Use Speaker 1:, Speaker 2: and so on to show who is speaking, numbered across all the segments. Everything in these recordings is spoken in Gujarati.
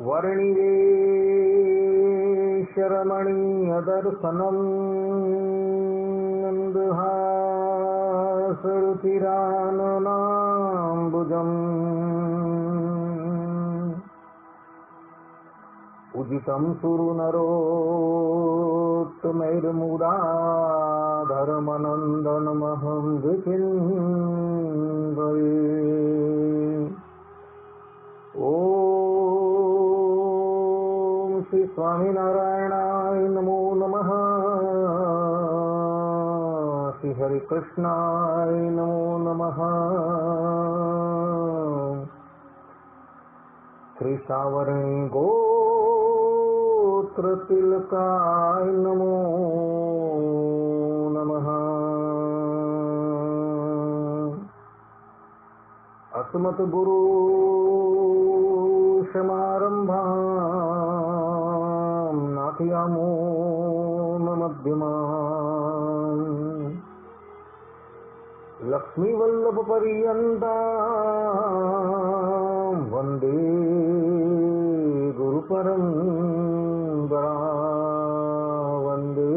Speaker 1: वर्णिवेशरमणीयदर्शनम् नन्दहासरुचिराननाम्बुजम् उदितं सुरनरोत्तमैर्मुदा धर्मनन्दनमहं विचिन्तये। ओम श्री स्वामीनारायणाय नमो नमः। श्री हरि कृष्णाय नमो नमः। श्री सावरणे गोत्र तिलकाय नमो नमः। अस्मत् गुरु समारंभां नाथयामो मध्यमाम् लक्ष्मीवल्लभ पर्यन्तां वन्दे गुरुपरम्परा। वन्दे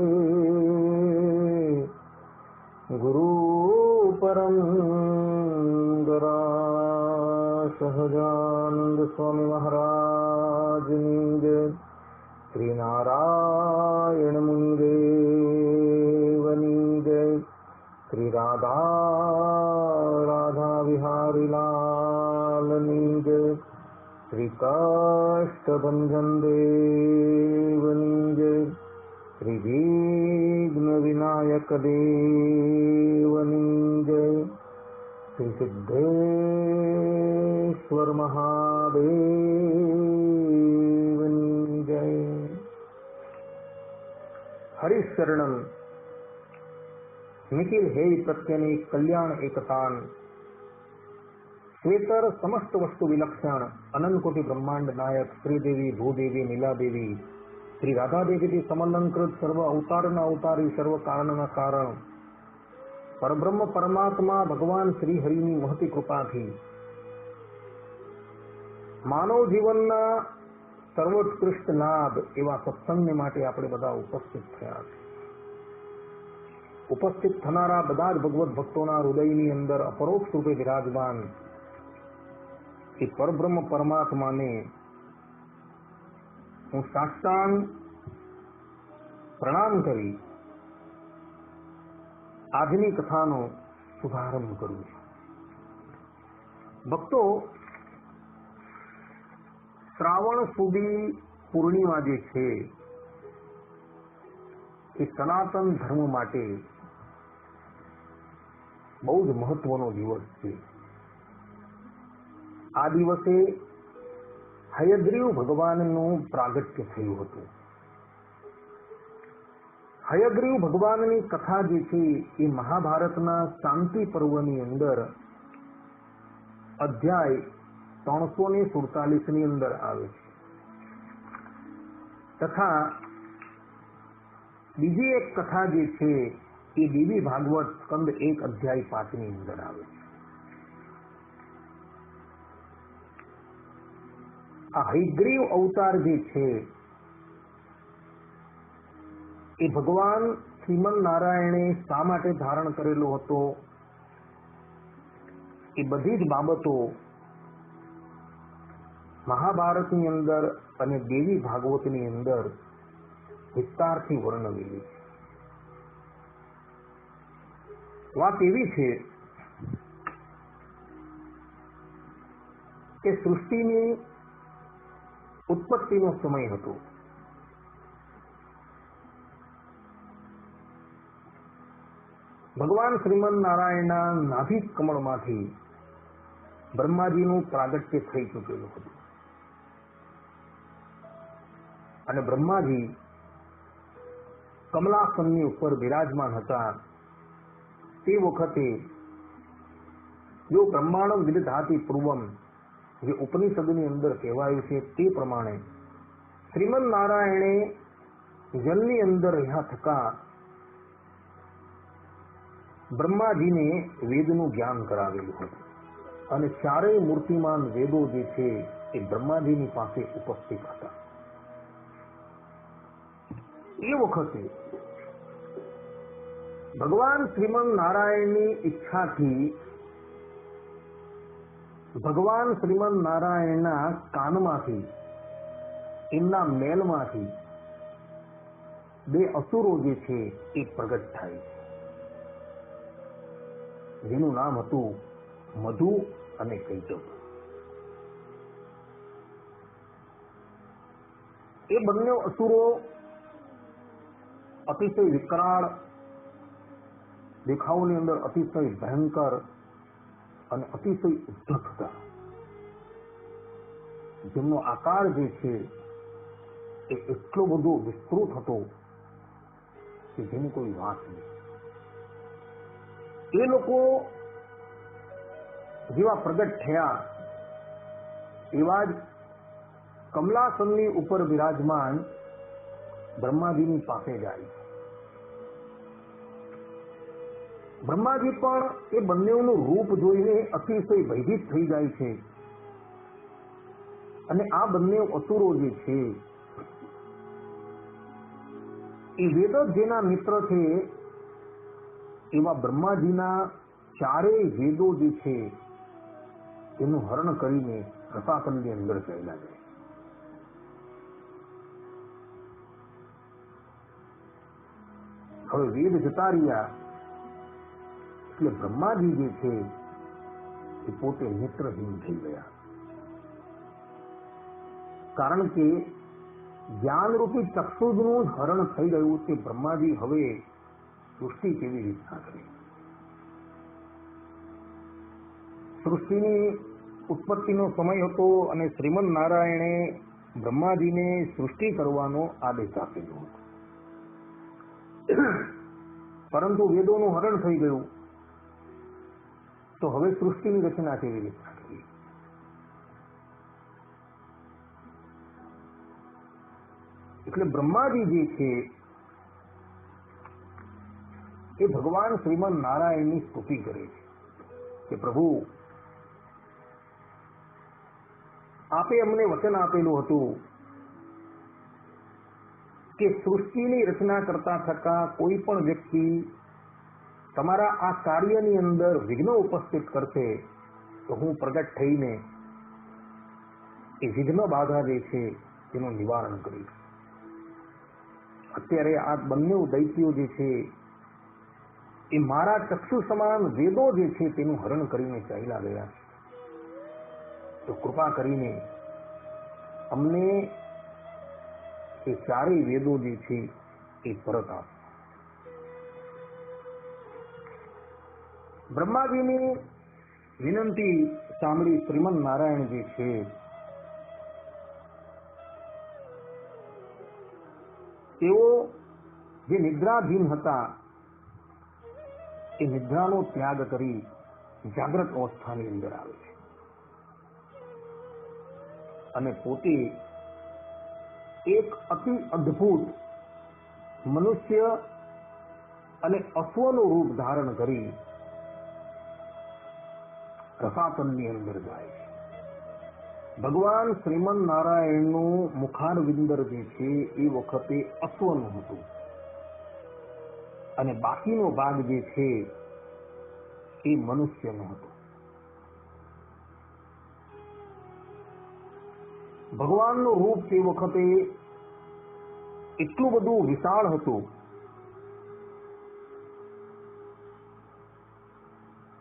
Speaker 1: गुरुपरम्परा। सहजानंद स्वामी महाराज जय। श्री नारायण मुनि देवनी जय। श्री राधा विहारी लाल जय। श्री काष्ठभंजन देवनी जय। श्री विघ्न विनायक देवनी जय। श्री सिद्धेश्वर महादेवनी जय। हरिशरणम निखिल हेय प्रत्यनि कल्याण एकतान श्वेतर समस्त वस्तु विलक्षण अनंत कोटि ब्रह्मांड नायक श्रीदेवी भूदेवी नीलादेवी श्री राधा देवी समलंकृत सर्व अवतार न अवतारी सर्व कारण न कारण परब्रह्म परमात्मा भगवान श्री हरिनी महती कृपाथी मानव जीवनना सर्वोत्कृष्ट लाभ एवा सत्संगने माटे આપણે બધા ઉપસ્થિત થયા છે। ઉપસ્થિત થનારા બધા જ ભગવત ભક્તોના હૃદયની અંદર અપરોક્ષ રૂપે વિરાજમાન એ પરબ્રહ્મ પરમાત્માને હું સાષ્ટાંગ પ્રણામ કરી આજની કથાનો શુભારંભ કરું છું। ભક્તો, શ્રાવણ સુદી પૂર્ણિમા જે છે એ સનાતન ધર્મ માટે બહુ જ મહત્વનો દિવસ છે। આ દિવસે હયગ્રીવ ભગવાનનું પ્રાગટ્ય થયું હતું। હયગ્રીવ ભગવાનની કથા જે છે એ મહાભારતના શાંતિ પર્વની અંદર અધ્યાય 347 ની અંદર આવે છે તથા બીજી એક કથા જે છે એ દેવી ભાગવત સ્કંદ 1 અધ્યાય 5 ની અંદર આવે છે। આ હયગ્રીવ અવતાર જે છે એ ભગવાન શ્રીમન નારાયણે શા માટે ધારણ કરેલો હતો એ બધી જ બાબતો મહાભારતની અંદર અને દેવી ભાગવતની અંદર વિસ્તારથી વર્ણવેલી છે। વાત એવી છે કે સૃષ્ટિની ઉત્પત્તિનો સમય હતો। ભગવાન શ્રીમન નારાયણના નાભિ કમળમાંથી બ્રહ્માજીનું પ્રાગટ્ય થઈ ચૂકેલું હતું અને બ્રહ્માજી કમલાસનની ઉપર બિરાજમાન હતા। તે વખતે જો બ્રહ્માંડમ વિદધાતિ પૂર્વમ જે ઉપનિષદની અંદર કહેવાયું છે તે પ્રમાણે શ્રીમન નારાયણે જલની અંદર રહ્યા થકા બ્રહ્માજીને વેદનું જ્ઞાન કરાવેલું હતું અને ચારેય મૂર્તિમાન વેદો જે છે એ બ્રહ્માજીની પાસે ઉપસ્થિત હતા. એ વખતે ભગવાન શ્રીમન નારાયણની ઈચ્છાથી ભગવાન શ્રીમન નારાયણના કાનમાંથી, એમના મેલમાંથી બે અસુરો જે છે એ પ્રગટ થાય છે, જેનું નામ હતું મધુ અને કૈટભ. એ બંને અસુરો અતિશય વિકરાળ, દેખાવની અંદર અતિશય ભયંકર અને અતિશય ઉદ્ધત હતા, જેમનો આકાર જે છે એ એટલો બધો વિસ્તૃત હતો કે જેની કોઈ વાત નહીં. એ લોકો જેવા પ્રગટ થયા એવા જ કમલાસનની ઉપર બિરાજમાન બ્રહ્માજીની પાસે જાય. બ્રહ્માજી પણ એ બંનેનું રૂપ જોઈને અતિશય ભયભીત થઈ જાય છે અને આ બંને અસુરો જે છે એ વેદ જેના મિત્ર છે એવા બ્રહ્માજીના ચારેય વેદો જે છે એનું હરણ કરીને રસાતલની અંદર ચાલ્યા જાય. હવે વેદ જતા રહ્યા એટલે બ્રહ્માજી જે છે એ પોતે નેત્રહીન થઈ ગયા, કારણ કે જ્ઞાનરૂપી ચક્ષુજનું હરણ થઈ ગયું. તે બ્રહ્માજી હવે સૃષ્ટિ કેવી રીતના કરે? સૃષ્ટિની ઉત્પત્તિનો સમય હતો અને શ્રીમન નારાયણે બ્રહ્માજીને સૃષ્ટિ કરવાનો આદેશ આપેલો હતો, પરંતુ વેદોનું હરણ થઈ ગયું તો હવે સૃષ્ટિની રચના કેવી રીતના કરવી? એટલે બ્રહ્માજી જે છે એ ભગવાન શ્રીમન નારાયણની સ્તુતિ કરે છે કે પ્રભુ, આપે અમને વચન આપેલું હતું કે સૃષ્ટિની રચના કરતા થતા કોઈ પણ વ્યક્તિ તમારા આ કાર્યની અંદર વિઘ્ન ઉપસ્થિત કરશે તો હું પ્રગટ થઈને એ વિઘ્ન બાધા જે છે તેનું નિવારણ કરીશ. અત્યારે આ બંને દૈત્યો જે છે એ મારા ચક્ષુ સમાન વેદો જે છે તેનું હરણ કરીને ચાલ્યા ગયા, તો કૃપા કરીને અમને એ ચારેય વેદો જે છે એ પરત આપો. બ્રહ્માજીની વિનંતી સાંભળી શ્રીમન નારાયણ જે છે તેઓ જે નિદ્રાધીન હતા એ નિદ્રાનો ત્યાગ કરી જાગ્રત અવસ્થાની અંદર આવે છે અને પોતે એક અતિ અદ્ભુત મનુષ્ય અને અશ્વનું રૂપ ધારણ કરી રસાતલની અંદર જાય છે. ભગવાન શ્રીમન નારાયણનું મુખારવિંદર જે છે એ વખતે અશ્વનું હતું અને બાકીનો ભાગ જે છે એ મનુષ્યનો હતો. ભગવાનનું રૂપ તે વખતે એટલું બધું વિશાળ હતું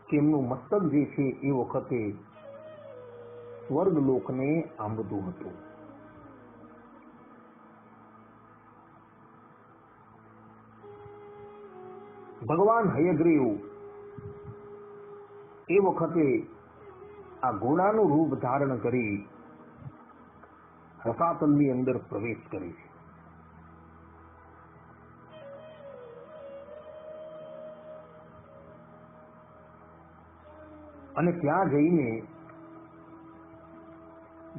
Speaker 1: કે એમનું મસ્તક જે છે એ વખતે સ્વર્ગલોકને આંબતું હતું. ભગવાન હયગ્રીવ એ વખતે આ ઘોડાનું રૂપ ધારણ કરી રસાતલની અંદર પ્રવેશ કરે છે. અને ત્યાં જઈને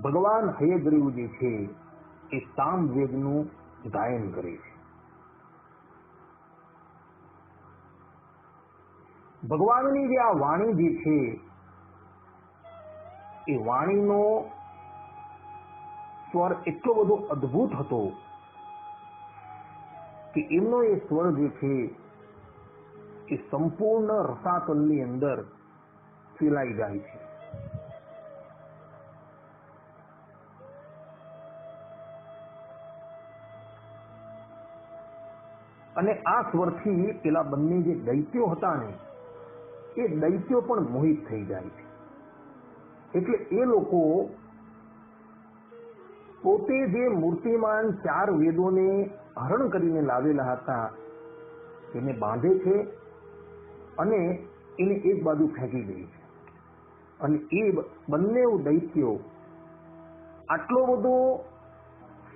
Speaker 1: ભગવાન હયગ્રીવ જે છે એ સામવેદનું ગાયન કરે છે. ભગવાનની જે આ વાણી જે છે એ વાણીનો સ્વર એટલો બધો અદ્ભુત હતો કે એમનો એ સ્વર જે છે એ સંપૂર્ણ રસાતલની અંદર ફેલાઈ જાય છે. અને આ સ્વરથી પેલા બંને જે દૈત્યો હતા ને એ દૈત્યો પણ મોહિત થઈ જાય છે. એટલે એ લોકો પોતે જે મૂર્તિમાન 4 વેદોને હરણ કરીને લાવેલા હતા એને બાંધે છે અને એને એક બાજુ ફેંકી દે છે. અને એ બંને દૈત્યો આટલો બધો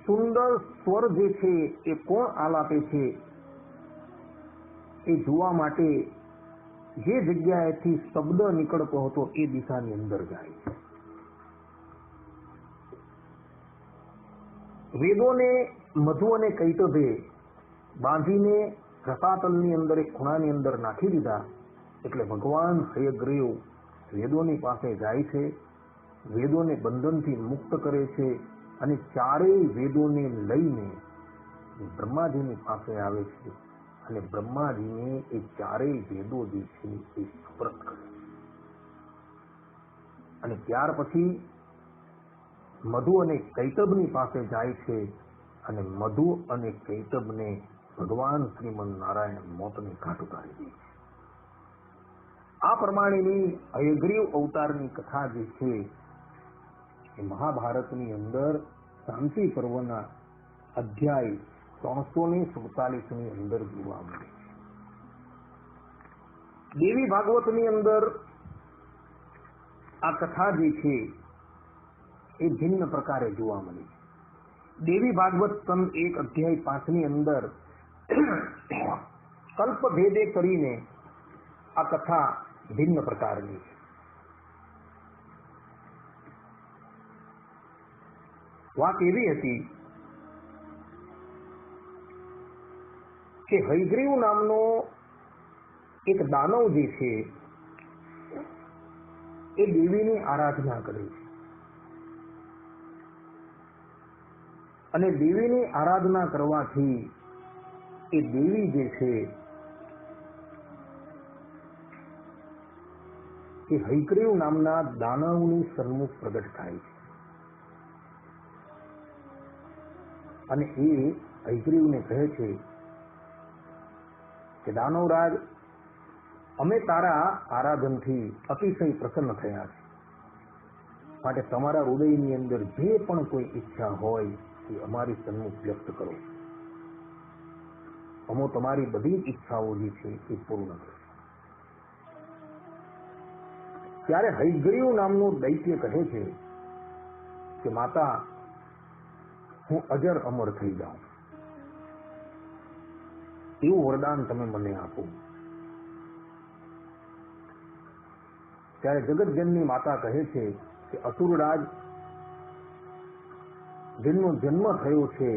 Speaker 1: સુંદર સ્વર જે છે એ કોણ આલાપે છે એ જોવા માટે જે જગ્યાએથી શબ્દ નીકળતો હતો એ દિશાની અંદર જાય છે. વેદોને મધુ અને કૈટભે બાંધીને રસાતલની અંદર એક ખૂણાની અંદર નાખી દીધા. એટલે ભગવાન હયગ્રીવ વેદોની પાસે જાય છે, વેદોને બંધનથી મુક્ત કરે છે અને 4 વેદોને લઈને બ્રહ્માજીની પાસે આવે છે અને બ્રહ્માજીને એ 4 વેદો જે છે એ સુપ્રત કરે છે. અને ત્યાર પછી મધુ અને કૈટભની પાસે જાય છે અને મધુ અને કૈટભને ભગવાન શ્રીમન નારાયણ મોતને ઘાટ ઉતારી દે છે. આ પ્રમાણેની હયગ્રીવ અવતારની કથા જે છે એ મહાભારતની અંદર શાંતિ પર્વના અધ્યાય 347ની અંદર જોવા મળે છે. દેવી ભાગવતની અંદર આ કથા જે છે એ ભિન્ન પ્રકારે જોવા મળે છે. દેવી ભાગવત સ્કંદ 1 અધ્યાય 5ની અંદર કલ્પ ભેદે કરીને આ કથા ભિન્ન પ્રકારની છે. વાત એવી હતી કે હયગ્રીવ નામનો એક દાનવ જે છે એ દેવીની આરાધના કરે છે અને દેવીની આરાધના કરવાથી એ દેવી જે છે એ હયગ્રીવ નામના દાનવની સન્મુખ પ્રગટ થાય છે અને એ હયગ્રીવને કહે છે કે દાનવરાજ, અમે તારા આરાધનથી અતિશય પ્રસન્ન થયા છે, માટે તમારા હૃદયની અંદર જે પણ કોઈ ઈચ્છા હોય એ અમારી સન્મુખ વ્યક્ત કરો. અમો તમારી બધી જ ઈચ્છાઓ જે છે એ પૂર્ણ કરો. ત્યારે હયગ્રીવ નામનો દૈત્ય કહે છે કે માતા, હું અજર અમર થઈ જાઉં એવું વરદાન તમે મને આપો. ત્યારે જગતજનની માતા કહે છે કે અસુરરાજ, જેનો જન્મ થયો છે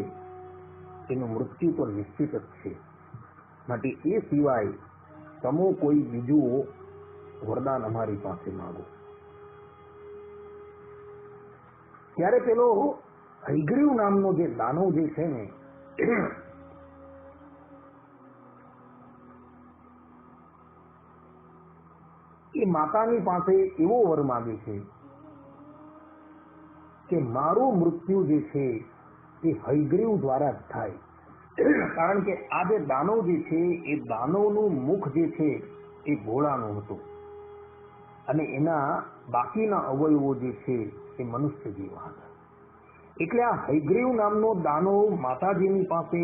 Speaker 1: એનું મૃત્યુ તો નિશ્ચિત જ છે, માટે એ સિવાય તમે કોઈ બીજું વરદાન અમારી પાસે માંગો. ત્યારે પેલો હયગ્રીવ નામનો જે દાનવ જે છે ને એ માતાની પાસે એવો વર માંગે છે કે મારું મૃત્યુ જે છે એ હયગ્રીવ દ્વારા જ થાય. કારણ કે આ જે દાનવ જે છે એ દાનવનું મુખ જે છે એ ઘોડાનું હતું અને એના બાકીના અવયવો જે છે એ મનુષ્ય જેવા હતા. એટલે આ હયગ્રીવ નામનો દાનવ માતાજીની પાસે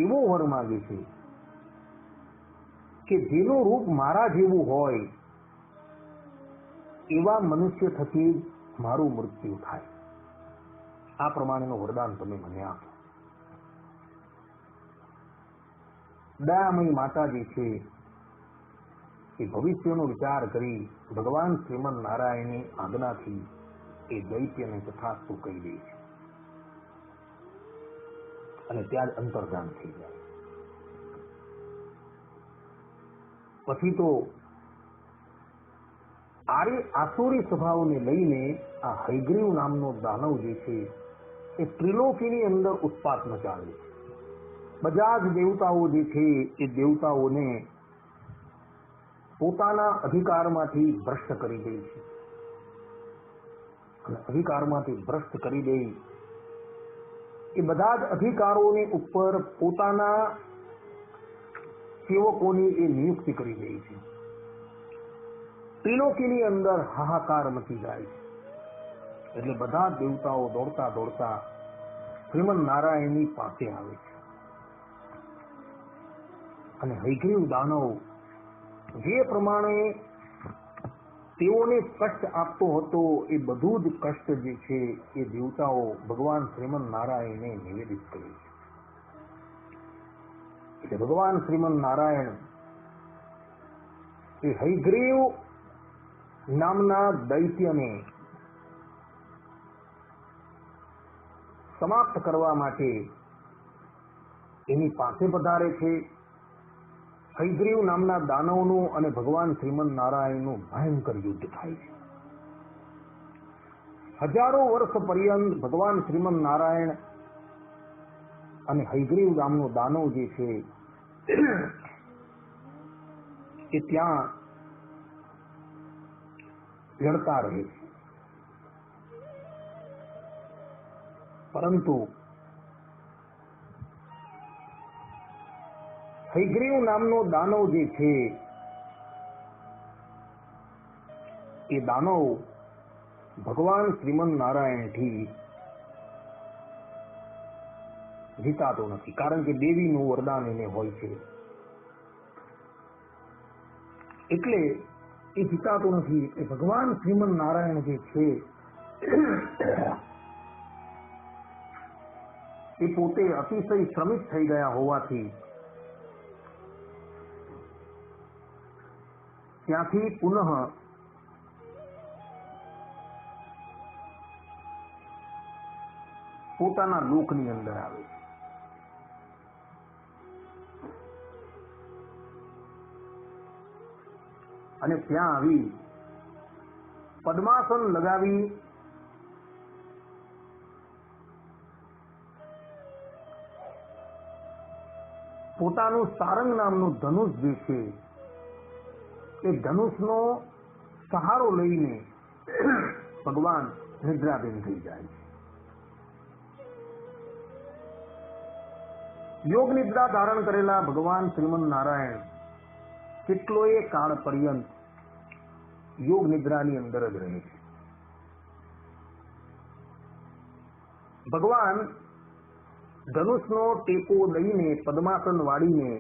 Speaker 1: એવો વર માંગે છે કે જેનું રૂપ મારા જેવું હોય એવા મનુષ્ય થકી મારું મૃત્યુ થાય. આ પ્રમાણેનું વરદાન તમે મને આપો. દયામયી માતા જે છે એ ભવિષ્યનો વિચાર કરી ભગવાન શ્રીમન નારાયણની આજ્ઞાથી એ દૈત્યને તથાસ્તુ કહી દે છે અને ત્યાં જ અંતર્ધાન થઈ જાય. પછી તો આસુરી સ્વભાવને લઈને આ હયગ્રીવ નામનો દાનવ જે છે એ ત્રિલોકીની અંદર ઉત્પાત મચાવે છે. બધા જ દેવતાઓ જે છે એ દેવતાઓને પોતાના અધિકારમાંથી ભ્રષ્ટ કરી દે છે અને અધિકારમાંથી ભ્રષ્ટ કરી દે એ બધા જ અધિકારોની ઉપર પોતાના સેવકોની એ નિયુક્તિ કરી દે છે. ત્રિલોકીની અંદર હાહાકાર મચી જાય છે. એટલે બધા દેવતાઓ દોડતા દોડતા શ્રીમદ નારાયણની પાસે આવે છે અને હયગ્રીવ દાનવ જે પ્રમાણે તેઓને કષ્ટ આપતો હતો એ બધું જ કષ્ટ જે છે એ દેવતાઓ ભગવાન શ્રીમદ નારાયણને નિવેદિત કરે છે. એટલે ભગવાન શ્રીમદ નારાયણ એ હયગ્રીવ નામના દૈત્યને સમાપ્ત કરવા માટે એની પાસે પધારે છે. હયગ્રીવ નામના દાનવનું અને ભગવાન શ્રીમદ નારાયણનું ભયંકર યુદ્ધ થાય છે. હજારો વર્ષ પર્યંત ભગવાન શ્રીમદ નારાયણ અને હયગ્રીવ નામનું દાનવ જે છે એ ત્યાં લડતા રહે છે. પરંતુ હયગ્રીવ નામનો દાનવ જે છે એ દાનવ ભગવાન શ્રીમદ નારાયણથી જીતાતો નથી, કારણ કે દેવીનું વરદાન એને હોય છે. એટલે એ જીતાતો નથી. એ ભગવાન શ્રીમદ નારાયણ જે છે એ પોતે અતિશય શ્રમિત થઈ ગયા હોવાથી ત્યાંથી પુનઃ પોતાના લોકની અંદર આવે છે. અને ત્યાં આવી પદ્માસન લગાવી પોતાનું સારંગ નામનું ધનુષ જે છે એ ધનુષનો સહારો લઈને ભગવાન નિદ્રાધીન થઈ જાય છે. યોગ નિદ્રા ધારણ કરેલા ભગવાન શ્રીમદ નારાયણ કેટલોય કાળ પર્યંત યોગ નિદ્રાની અંદર જ રહે છે. ભગવાન ધનુષનો ટેકો લઈને પદ્માસન વાળીને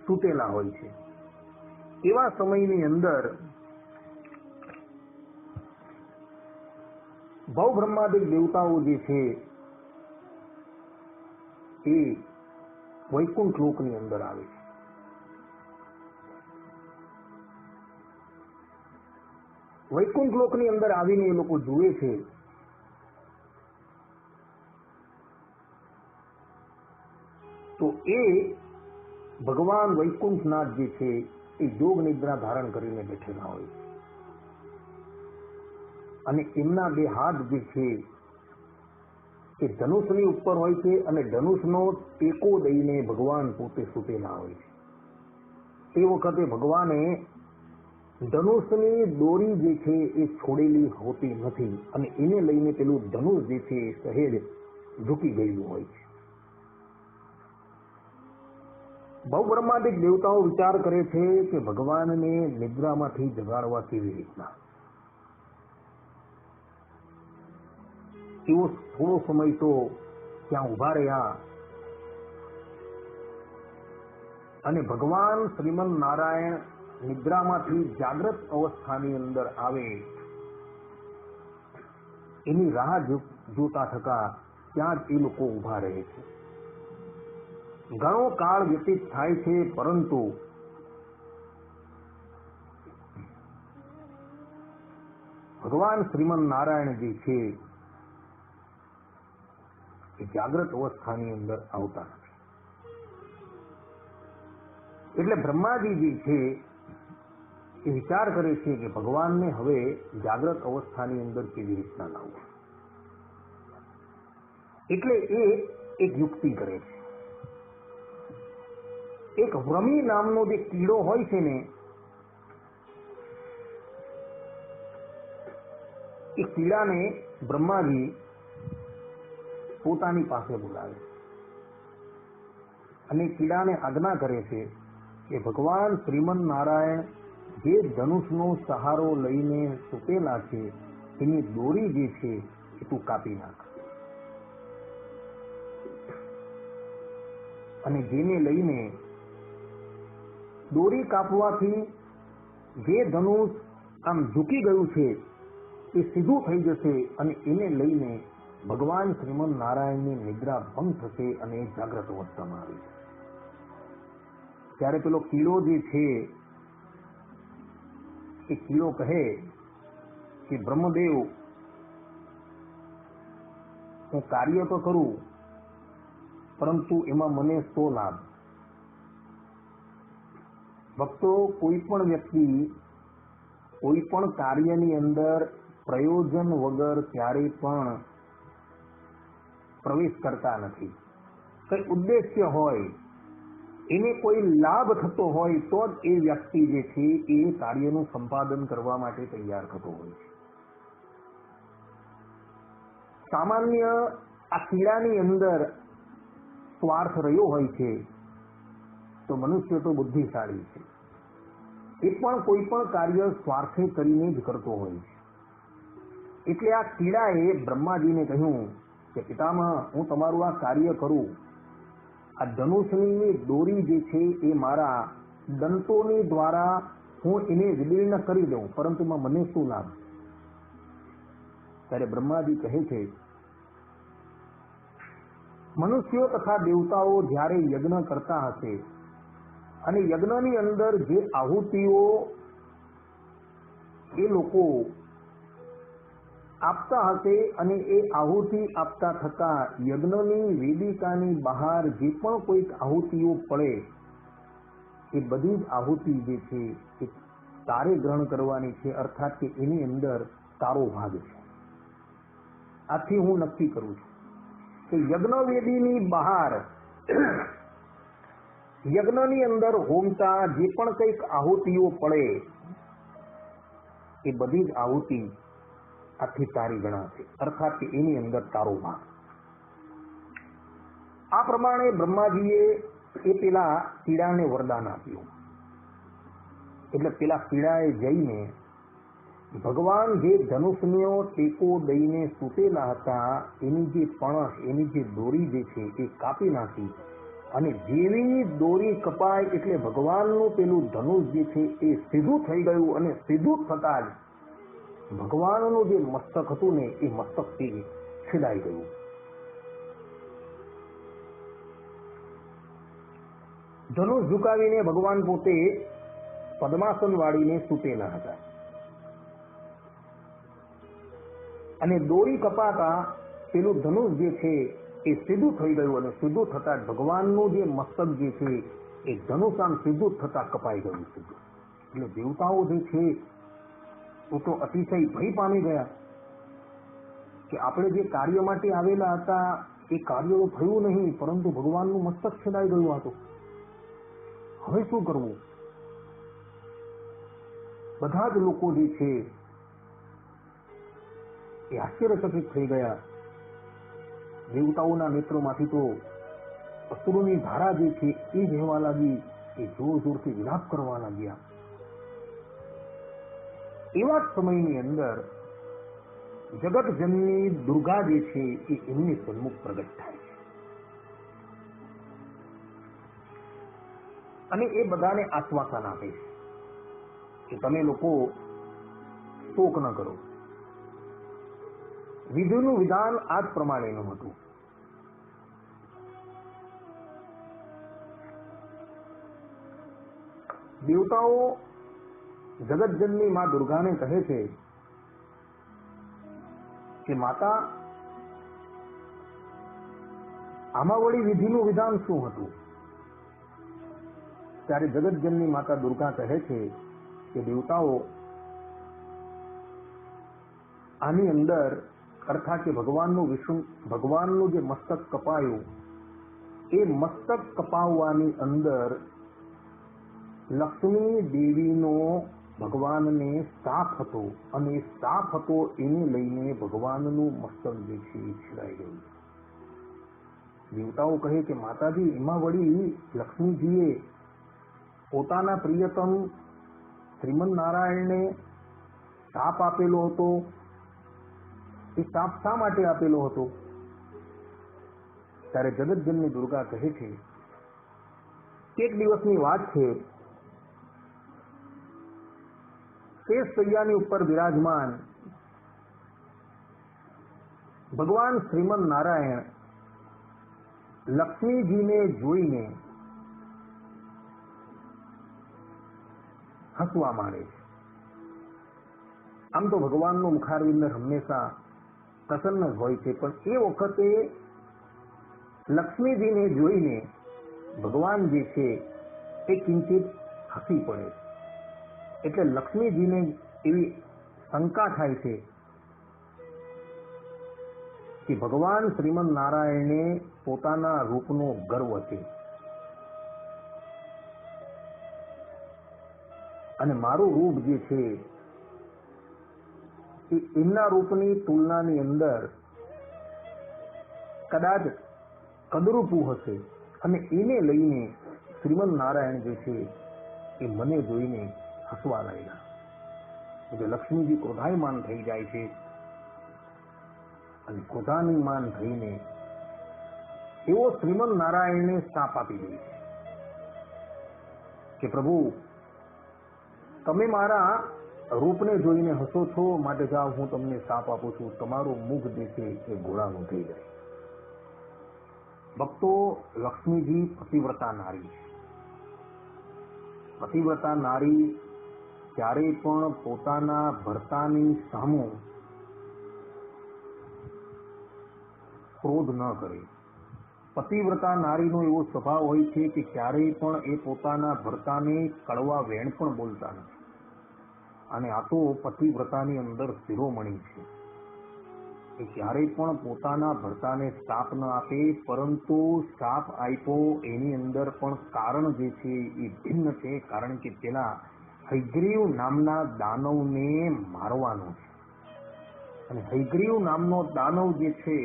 Speaker 1: સૂતેલા હોય છે. એવા સમયની અંદર ભવ બ્રહ્માદિક દેવતાઓ જે છે એ વૈકુંઠ લોકની અંદર આવે છે. વૈકુંઠ લોકની અંદર આવીને એ લોકો જુએ છે તો એ ભગવાન વૈકુંઠનાથ જે છે એ યોગ નિદ્રા ધારણ કરીને બેઠેલા હોય છે અને એમના બે હાથ જે છે એ ધનુષની ઉપર હોય છે અને ધનુષનો ટેકો દઈને ભગવાન પોતે સૂતેલા હોય છે. તે વખતે ભગવાને ધનુષની દોરી જે છે એ છોડેલી હોતી નથી અને એને લઈને પેલું ધનુષ જે છે એ સહેજ ઝૂકી ગયેલું હોય છે. બહુ બ્રહ્માંડિક દેવતાઓ વિચાર કરે છે કે ભગવાનને નિદ્રામાંથી જગાડવા કેવી રીતના. તેઓ થોડો સમય તો ત્યાં ઉભા રહ્યા અને ભગવાન શ્રીમદ નારાયણ નિદ્રામાંથી જાગ્રત અવસ્થાની અંદર આવે એની રાહ જોતા થતા ત્યાં જ એ લોકો ઉભા રહે છે. ઘણો કાળ વ્યતીત થાય છે, પરંતુ ભગવાન શ્રીમદ નારાયણ જે છે એ જાગ્રત અવસ્થાની અંદર આવતા નથી. એટલે બ્રહ્માજી જે છે એ વિચાર કરે છે કે ભગવાનને હવે જાગ્રત અવસ્થાની અંદર કેવી રીતના લાવવું. એટલે એ એક યુક્તિ કરે છે. એક વ્રમી નામનો જે કીડો હોય છે ને, એ કીડાને બ્રહ્માજી પોતાની પાસે બોલાવે અને કીડાને આજ્ઞા કરે છે કે ભગવાન શ્રીમન નારાયણ જે ધનુષનો સહારો લઈને સૂતેલા છે એની દોરી જે છે એ તું કાપી નાખ, અને જેને લઈને દોરી કાપવાથી જે ધનુષ આમ ઝૂકી ગયું છે એ સીધું થઈ જશે અને એને લઈને ભગવાન શ્રીમન નારાયણની નિદ્રા ભંગ થશે અને એ જાગ્રત અવસ્થામાં આવી છે. ત્યારે પેલો કીડો જે છે એ કીડો કહે કે બ્રહ્મદેવ, હું કાર્ય તો કરું પરંતુ એમાં મને શો લાભ? ભક્તો, કોઈ પણ વ્યક્તિ કોઈ પણ કાર્યની અંદર પ્રયોજન વગર ક્યારેય પણ પ્રવેશ કરતા નથી. કઈ ઉદ્દેશ્ય હોય, એને કોઈ લાભ થતો હોય તો જ એ વ્યક્તિ જે છે એ કાર્યનું સંપાદન કરવા માટે તૈયાર થતો હોય છે. સામાન્ય આ કીડાની અંદર સ્વાર્થ રહ્યો હોય છે તો મનુષ્ય તો બુદ્ધિશાળી છે, એ પણ કોઈ પણ કાર્ય સ્વાર્થે કરીને જ કરતો હોય છે. એટલે આ કીડાએ બ્રહ્માજીને કહ્યું કે પિતામહ, હું તમારું આ કાર્ય કરું, આ ધનુષની દોરી જે છે એ મારા દંતોની દ્વારા હું એને વિદીર્ણ કરી દઉં, પરંતુ મને શું લાભ? ત્યારે બ્રહ્માજી કહે છે, મનુષ્યો તથા દેવતાઓ જ્યારે યજ્ઞ કરતા હશે અને યજ્ઞની અંદર જે આહુતિઓ એ લોકો આપતા હશે અને એ આહુતિ આપતા થતા યજ્ઞની વેદિકાની બહાર જે પણ કોઈક આહુતિઓ પડે એ બધી જ આહુતિ જે છે એ તારે ગ્રહણ કરવાની છે, અર્થાત કે એની અંદર તારો ભાગ છે. આથી હું નક્કી કરું છું કે યજ્ઞવેદીની બહાર યજ્ઞની અંદર હોમતા જે પણ કંઈક આહુતિઓ પડે એ બધી જ આહુતિ આથી તારી ગણાશે, અર્થાત કે એની અંદર તારો ભાગ. આ પ્રમાણે બ્રહ્માજીએ એ પેલા કીડાને વરદાન આપ્યું. એટલે પેલા કીડાએ જઈને ભગવાન જે ધનુષનો ટેકો દઈને સૂતેલા હતા એની જે પણસ, એની જે દોરી જે છે એ કાપી નાખી, અને જેવી દોરી કપાય એટલે ભગવાનનું પેલું ધનુષ જે છે એ સીધું થઈ ગયું, અને સીધું થતા જ ભગવાનનું જે મસ્તક હતું ને એ મસ્તકથી છેદાઈ ગયું. ધનુષ ઝુકાવીને ભગવાન પોતે પદ્માસન વાળીને સૂતેલા હતા, અને દોરી કપાતા પેલું ધનુષ જે છે એ સીધું થઈ ગયું, અને સીધું થતા ભગવાનનું જે મસ્તક જે છે એ ધનુષ આમ સીધું થતા કપાઈ ગયું સીધું. એટલે દેવતાઓ જે છે એ તો અતિશય ભય પામી ગયા કે આપણે જે કાર્ય માટે આવેલા હતા એ કાર્ય તો થયું નહીં, પરંતુ ભગવાનનું મસ્તક છેદાઈ ગયું હતું. હવે શું કરવું? બધા જ લોકો જે છે એ આશ્ચર્યચકિત થઈ ગયા. દેવતાઓના નેત્રોમાંથી તો અસુરોની ધારા જે છે એ વહેવા લાગી, એ જોર જોરથી વિલાપ કરવા લાગ્યા. એવા જ સમયની અંદર જગતજનની દુર્ગા જે છે એ એમની સન્મુખ પ્રગટ થાય છે, અને એ બધાને આશ્વાસન આપે છે કે તમે લોકો શોક ન કરો. વિધિનું વિધાન આ જ પ્રમાણેનું હતું. દેવતાઓ જગતજનની માં દુર્ગાને કહે છે કે માતા, આમાં વળી વિધિનું વિધાન શું હતું? ત્યારે જગતજનની માતા દુર્ગા કહે છે કે દેવતાઓ, આની અંદર અર્થાત કે ભગવાનનું જે મસ્તક કપાયું, એ મસ્તક કપાવવાની અંદર લક્ષ્મી દેવીનો ભગવાનને શાપ હતો, અને એ શાપ હતો એને લઈને ભગવાનનું મસ્તક જે છે એ છીડાઈ ગયું. દેવતાઓ કહે કે માતાજી, એમાં વળી લક્ષ્મીજીએ પોતાના પ્રિયતમ શ્રીમન નારાયણને શાપ આપેલો હતો. એ શાપ શા માટે આપેલો હતો? ત્યારે જગતજનની દુર્ગા કહે છે કે એક દિવસની વાત છે, શેષ શૈયાની ઉપર વિરાજમાન ભગવાન શ્રીમન નારાયણ લક્ષ્મીજીને જોઈને હસવા માંડે છે. આમ તો ભગવાનનું મુખારવિંદ હંમેશા પ્રસન્ન જ હોય છે, પણ એ વખતે લક્ષ્મીજીને જોઈને ભગવાન જે છે એ કિંચિત હસી પડે. એટલે લક્ષ્મીજીને એવી શંકા થાય છે કે ભગવાન શ્રીમન નારાયણને પોતાના રૂપનો ગર્વ છે, અને મારું રૂપ જે છે એ એમના રૂપની તુલનાની અંદર કદાચ કદરૂપું હશે, અને એને લઈને શ્રીમન નારાયણ જે છે એ મને જોઈને હસવા લાગ્યા. એટલે લક્ષ્મીજી ક્રોધાયમાન થઈ જાય છે, અને ક્રોધાયમાન થઈને એવો શ્રીમન નારાયણને શાપ આપી દે છે કે પ્રભુ, તમે મારા રૂપને જોઈને હસો છો, માટે જાઓ હું તમને શાપ આપું છું, તમારું મુખ જે છે એ ઘોડાનું થઈ જાય. ભક્તો, લક્ષ્મીજી પતિવ્રતા નારી છે. પતિવ્રતા નારી ક્યારેય પણ પોતાના ભર્તાની સામુ ક્રોધ ન કરે. પતિવ્રતા નારીનો એવો સ્વભાવ હોય છે કે ક્યારેય પણ એ પોતાના ભર્તાને કડવા વેણ પણ બોલતા નથી. અને આ તો પતિવ્રતાની અંદર શિરોમણી છે. એ ક્યારેય પણ પોતાના ભર્તાને શાપ ન આપે, પરંતુ શાપ આપ્યો એની અંદર પણ કારણ જે છે એ ભિન્ન છે. કારણ કે પેલા હયગ્રીવ નામના દાનવને મારવાનો છે, અને હયગ્રીવ નામનો દાનવ જે છે,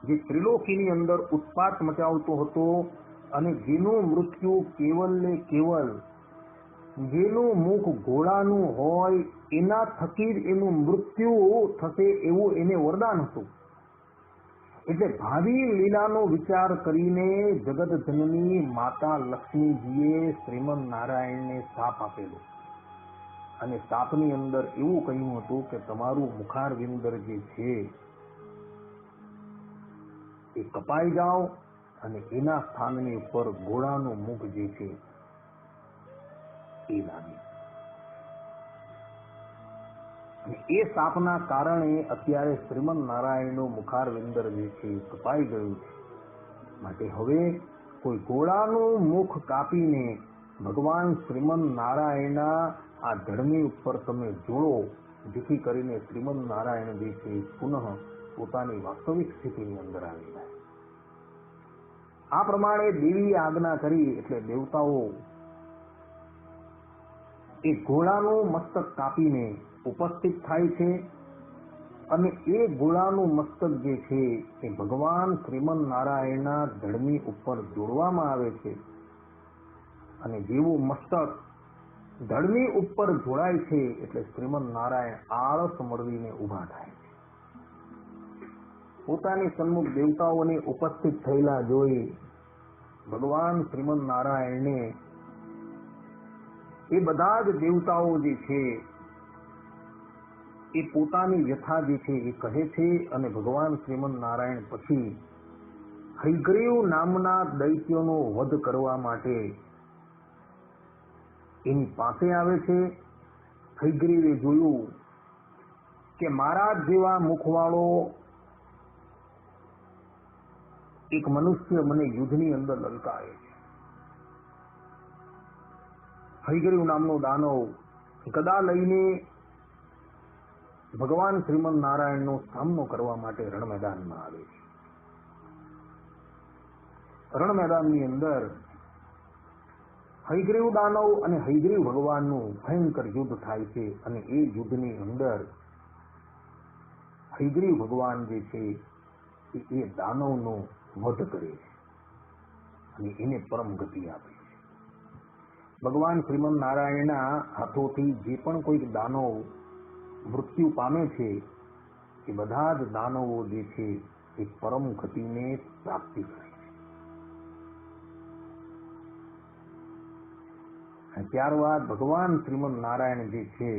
Speaker 1: જે ત્રિલોકીની અંદર ઉત્પાત મચાવતો હતો, અને જેનું મૃત્યુ કેવલ ને કેવલ જેનું મુખ ઘોડાનું હોય એના થકી જ એનું મૃત્યુ થશે એવું એને વરદાન હતું. એટલે ભાવિ લીલાનો વિચાર કરીને જગત જનની માતા લક્ષ્મીજીએ શ્રીમન નારાયણને શાપ આપેલો, અને શાપની અંદર એવું કહ્યું હતું કે તમારું મુખારવિંદર જે છે એ કપાઈ જાઓ, અને એના સ્થાનની ઉપર ઘોડાનું મુખ જે છે એ લાગે. અને એ શાપના કારણે અત્યારે શ્રીમન નારાયણનું મુખારવિંદર જે છે કપાઈ ગયું છે. માટે હવે કોઈ ઘોડાનું મુખ કાપીને ભગવાન શ્રીમન નારાયણના આ ધડની ઉપર તમે જોડો, જેથી કરીને શ્રીમન નારાયણ જે છે પુનઃ પોતાની વાસ્તવિક સ્થિતિની અંદર આવી જાય. આ પ્રમાણે દેવીએ આજ્ઞા કરી, એટલે દેવતાઓ એ ઘોડાનું મસ્તક કાપીને ઉપસ્થિત થાય છે, અને એ ઘોડાનું મસ્તક જે છે એ ભગવાન શ્રીમન નારાયણના ધડની ઉપર જોડવામાં આવે છે. અને જેવું મસ્તક ધડની ઉપર જોડાય છે, એટલે શ્રીમન નારાયણ આળસ મળવીને ઉભા થાય છે. પોતાની સન્મુખ દેવતાઓને ઉપસ્થિત થયેલા જોઈ ભગવાન શ્રીમન નારાયણને એ બધા જ દેવતાઓ જે છે એ પોતાની વ્યથા જે છે એ કહે છે. અને ભગવાન શ્રીમન નારાયણ પછી હયગ્રીવ નામના દૈત્યનો વધ કરવા માટે એની પાસે આવે છે. હયગ્રીવે જોયું કે મારા જેવા મુખવાળો એક મનુષ્ય મને યુદ્ધની અંદર લલકારે છે. હયગ્રીવ નામનો દાનવ ગદા લઈને ભગવાન શ્રીમદ નારાયણનો સામનો કરવા માટે રણ મેદાનમાં આવે છે. રણ મેદાનની અંદર હયગ્રીવ દાનવ અને હયગ્રીવ ભગવાનનું ભયંકર યુદ્ધ થાય છે અને એ યુદ્ધની અંદર હયગ્રીવ ભગવાન જે છે એ દાનવનો વધ કરે છે અને એને પરમ ગતિ આપે છે. ભગવાન શ્રીમદ નારાયણના હાથોથી જે પણ કોઈક દાનવ મૃત્યુ પામે છે એ બધા જ દાનવો જે છે એ પરમ ગતિને પ્રાપ્તિ કરે છે. ત્યારબાદ ભગવાન શ્રીમદ નારાયણ જે છે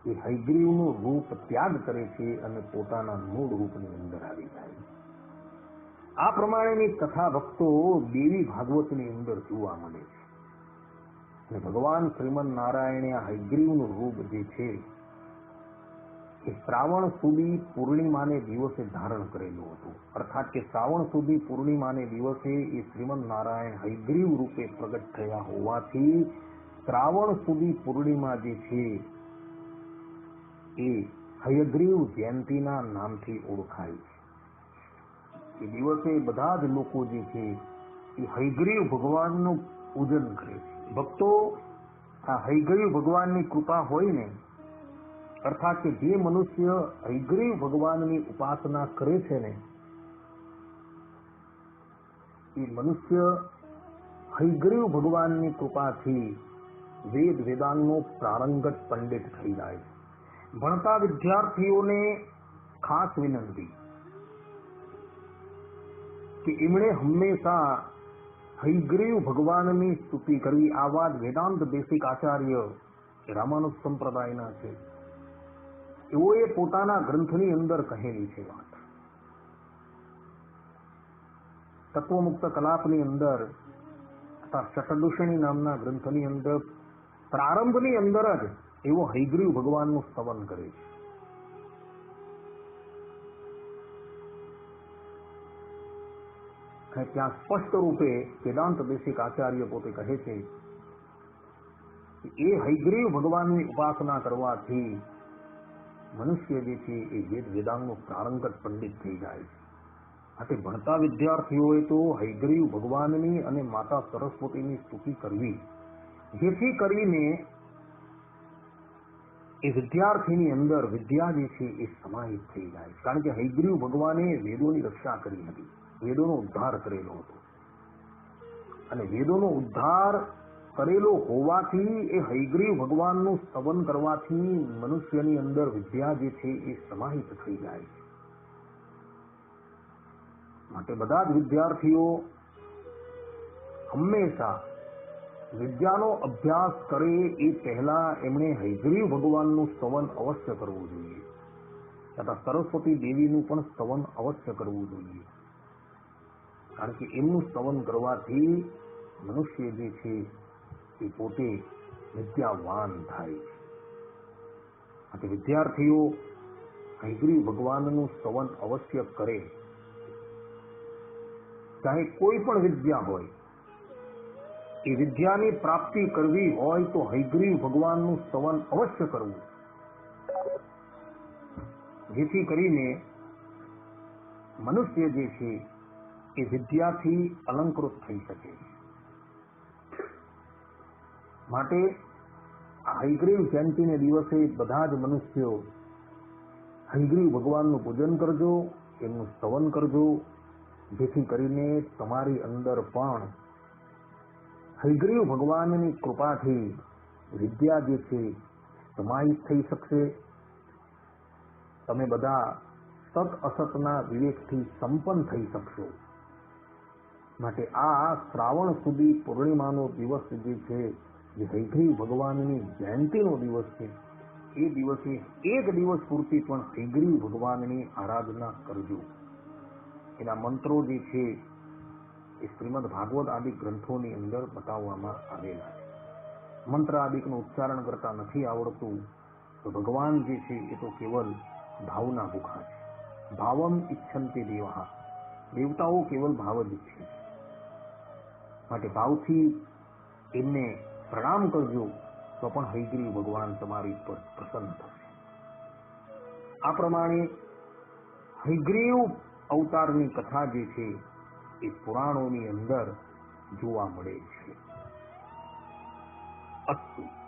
Speaker 1: એ હયગ્રીવનું રૂપ ત્યાગ કરે છે અને પોતાના મૂળ રૂપની અંદર આવી જાય. આ પ્રમાણેની કથા ભક્તો દેવી ભાગવતની અંદર જોવા મળે છે. અને ભગવાન શ્રીમદ નારાયણે આ હયગ્રીવનું રૂપ જે છે એ શ્રાવણ સુધી પૂર્ણિમાને દિવસે ધારણ કરેલું હતું. અર્થાત કે શ્રાવણ સુધી પૂર્ણિમાને દિવસે એ શ્રીમદ નારાયણ હયગ્રીવ રૂપે પ્રગટ થયા હોવાથી શ્રાવણ સુધી પૂર્ણિમા જે છે એ હયગ્રીવ જયંતીના નામથી ઓળખાય છે. એ દિવસે બધા જ લોકો જે છે એ હયગ્રીવ ભગવાનનું પૂજન કરે છે. ભક્તો, આ હયગ્રીવ ભગવાનની કૃપા હોય ને, અર્થાત કે જે મનુષ્ય હયગ્રીવ ભગવાનની ઉપાસના કરે છે ને, એ મનુષ્ય હયગ્રીવ ભગવાનની કૃપાથી વેદ વેદાંગનો પ્રારંગત પંડિત થઈ જાય છે. ભણતા વિદ્યાર્થીઓને ખાસ વિનંતી કે એમણે હંમેશા હયગ્રીવ ભગવાનની સ્તુતિ કરવી. આ વાત વેદાંત દેશિક આચાર્ય રામાનુજ સંપ્રદાયના છે, એઓએ પોતાના ગ્રંથની અંદર કહેલી છે વાત. તત્વમુક્ત કલાપની અંદર તથા શતદૂષણી નામના ગ્રંથની અંદર પ્રારંભની અંદર જ એવો હયગ્રીવ ભગવાનનું સ્તવન કરે છે. ત્યાં સ્પષ્ટ રૂપે વેદાંત દેશિક આચાર્ય પોતે કહે છે કે એ હયગ્રીવ ભગવાનની ઉપાસના કરવાથી મનુષ્ય જે છે એ વેદ વેદાંગનો પ્રારંગત પંડિત થઈ જાય છે. આથી ભણતા વિદ્યાર્થીઓએ તો હયગ્રીવ ભગવાનની અને માતા સરસ્વતીની સ્તુતિ કરવી, જેથી કરીને એ વિદ્યાર્થીની અંદર વિદ્યા જે છે એ સમાહિત થઈ જાય. કારણ કે હયગ્રીવ ભગવાને વેદોની રક્ષા કરી હતી, વેદોનો ઉદ્ધાર કરેલો હતો અને વેદોનો ઉદ્ધાર કરેલો હોવાથી એ હયગ્રીવ ભગવાનનું સ્તવન કરવાથી મનુષ્યની અંદર વિદ્યા જે છે એ સમાહિત થઈ જાય છે. માટે બધા જ વિદ્યાર્થીઓ હંમેશા વિદ્યાનો અભ્યાસ કરે એ પહેલા એમણે હયગ્રીવ ભગવાનનું સ્તવન અવશ્ય કરવું જોઈએ તથા સરસ્વતી દેવીનું પણ સ્તવન અવશ્ય કરવું જોઈએ. કારણ કે એમનું સ્તવન કરવાથી મનુષ્ય જે છે એ પોતે વિદ્યાવાન થાય છે. માટે વિદ્યાર્થીઓ હયગ્રીવ ભગવાનનું સ્તવન અવશ્ય કરે. ચાહે કોઈ પણ વિદ્યા હોય, એ વિદ્યાની પ્રાપ્તિ કરવી હોય તો હયગ્રીવ ભગવાનનું સ્તવન અવશ્ય કરવું, જેથી કરીને મનુષ્ય જે છે એ વિદ્યાથી અલંકૃત થઈ શકે. માટે હયગ્રીવ જયંતીને દિવસે બધા જ મનુષ્યો હયગ્રીવ ભગવાનનું પૂજન કરજો, એમનું સ્તવન કરજો, જેથી કરીને તમારી અંદર પણ હયગ્રીવ ભગવાનની કૃપાથી વિદ્યા જે છે સમાહિત થઈ શકશે. તમે બધા સત અસતના વિવેકથી સંપન્ન થઈ શકશો. માટે આ શ્રાવણ સુધી પૂર્ણિમાનો દિવસ જે છે એ હયગ્રીવ ભગવાનની જયંતીનો દિવસ છે. એ દિવસે એક દિવસ પૂરતી પણ હયગ્રીવ ભગવાનની આરાધના કરજો. એના મંત્રો જે છે એ શ્રીમદ ભાગવત આદિ ગ્રંથોની અંદર બતાવવામાં આવેલા છે. મંત્ર આદિકનું ઉચ્ચારણ કરતા નથી આવડતું તો ભગવાન જે છે એ તો કેવલ ભાવના ભૂખા છે. ભાવમ ઈચ્છંતિ દેવા, દેવતાઓ કેવલ ભાવ જ ઈચ્છે છે. માટે ભાવથી એમને પ્રણામ કરજો તો પણ હયગ્રીવ ભગવાન તમારી પર પ્રસન્ન થશે. આ પ્રમાણે હયગ્રીવ અવતારની કથા જે છે એ પુરાણોની અંદર જોવા મળે છે. અસ્તુ.